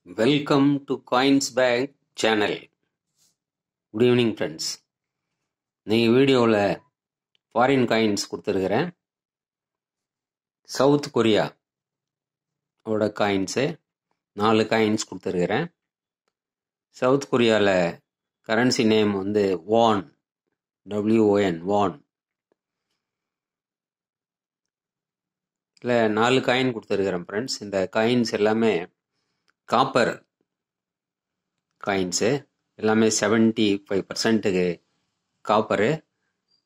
Welcome to coins pack channel. Good evening friends. நீங்கள் வீடியோவில் foreign coins கொடுத்துருக்குறேன். South Korea ஓட காயின்ஸு 4 காயின்ஸ் கொடுத்துருக்குறேன். சவுத் கொரியாவில் கரன்சி நேம் வந்து வான், WON வான். இதில் 4 காயின் கொடுத்துருக்குறேன் ஃப்ரெண்ட்ஸ். இந்த காயின்ஸ் எல்லாமே காப்பர் காயின்ஸு, எல்லாமே 75% காப்பரு.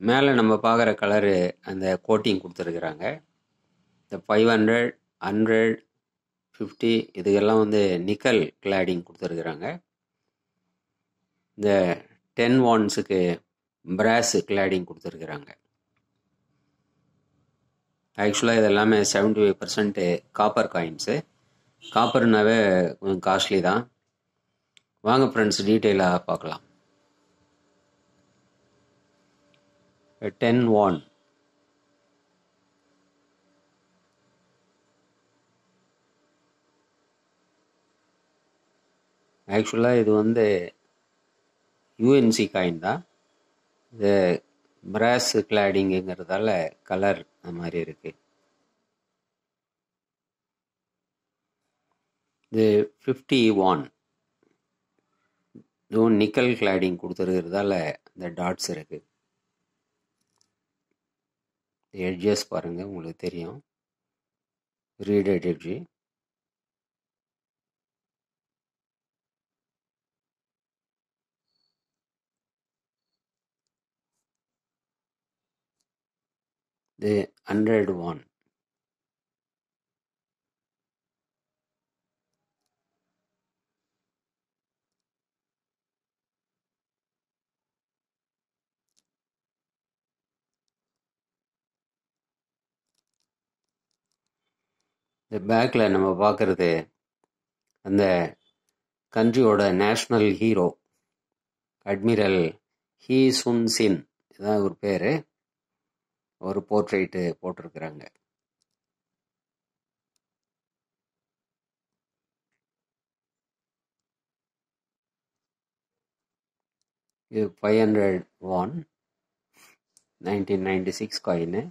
மேலே நம்ம பார்க்குற கலரு அந்த கோட்டிங் கொடுத்துருக்குறாங்க. இந்த 500, 100, 50 இதுக்கெல்லாம் வந்து நிக்கல் கிளாடிங் கொடுத்துருக்குறாங்க. இந்த 10 வான்ஸுக்கு பிராஸ் கிளாடிங் கொடுத்துருக்குறாங்க. ஆக்சுவலாக இது எல்லாமே 75% காப்பர் காயின்ஸு. காப்பர்னாவே கொஞ்சம் காஸ்ட்லி தான். வாங்க ஃப்ரெண்ட்ஸ் டீட்டெயிலாக பார்க்கலாம். 10 வான். ஆக்சுவலாக இது வந்து UNC காயின் தான். இது பிராஸ் கிளாடிங்குங்கிறதால கலர் அந்த மாதிரி இருக்குது. இது 50 வான். இதுவும் நிக்கல் கிளாடிங் கொடுத்துருக்கிறதால இந்த டாட்ஸ் இருக்குது. எட்ஜஸ் பாருங்கள், உங்களுக்கு தெரியும், ரீடட் எட்ஜு. இது 100 வான். இந்த பேக்கில் நம்ம பார்க்குறது அந்த கண்ட்ரியோட நேஷ்னல் ஹீரோ அட்மிரல் ஹீ சுன் சின், இதுதான் ஒரு பேர். ஒரு போர்ட்ரைட்டு போட்டிருக்கிறாங்க. இது 500 வான், 1996 காயின்னு.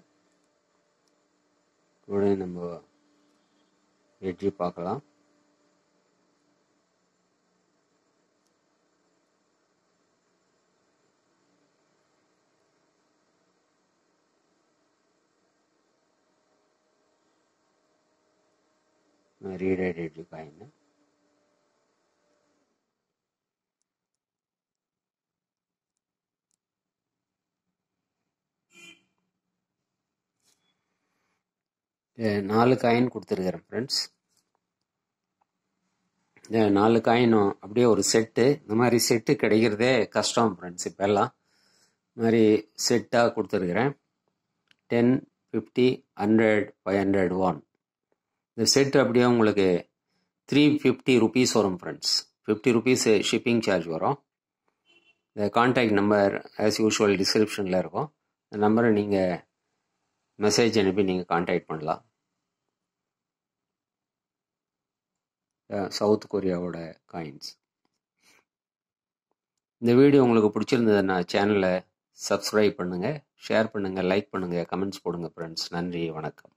கூட நம்ம எட்ஜி பார்க்கலாம். Reeded edge coin. இது 4 காயின் கொடுத்துருக்குறேன் ஃப்ரெண்ட்ஸ். இந்த 4 காயினும் அப்படியே ஒரு செட்டு. இந்த மாதிரி செட்டு கிடைக்கிறதே கஷ்டம் ஃப்ரெண்ட்ஸ். இப்போல்லாம் இந்த மாதிரி செட்டாக கொடுத்துருக்குறேன். 10, 50, 100, 500 வான். இந்த செட்டு அப்படியே உங்களுக்கு 350 rupees வரும் ஃப்ரெண்ட்ஸ். 50 rupees ஷிப்பிங் சார்ஜ் வரும். இந்த கான்டாக்ட் நம்பர் ஆஸ் யூஷுவல் டிஸ்கிரிப்ஷனில் இருக்கும். இந்த நம்பரை நீங்கள் மெசேஜ் அனுப்பி நீங்கள் கான்டாக்ட் பண்ணலாம். சவுத் கொரியாவோட காயின்ஸ். இந்த வீடியோ உங்களுக்கு பிடிச்சிருந்ததுன்னா சேனலை சப்ஸ்கிரைப் பண்ணுங்கள், ஷேர் பண்ணுங்கள், லைக் பண்ணுங்கள், கமெண்ட்ஸ் போடுங்க ஃப்ரெண்ட்ஸ். நன்றி, வணக்கம்.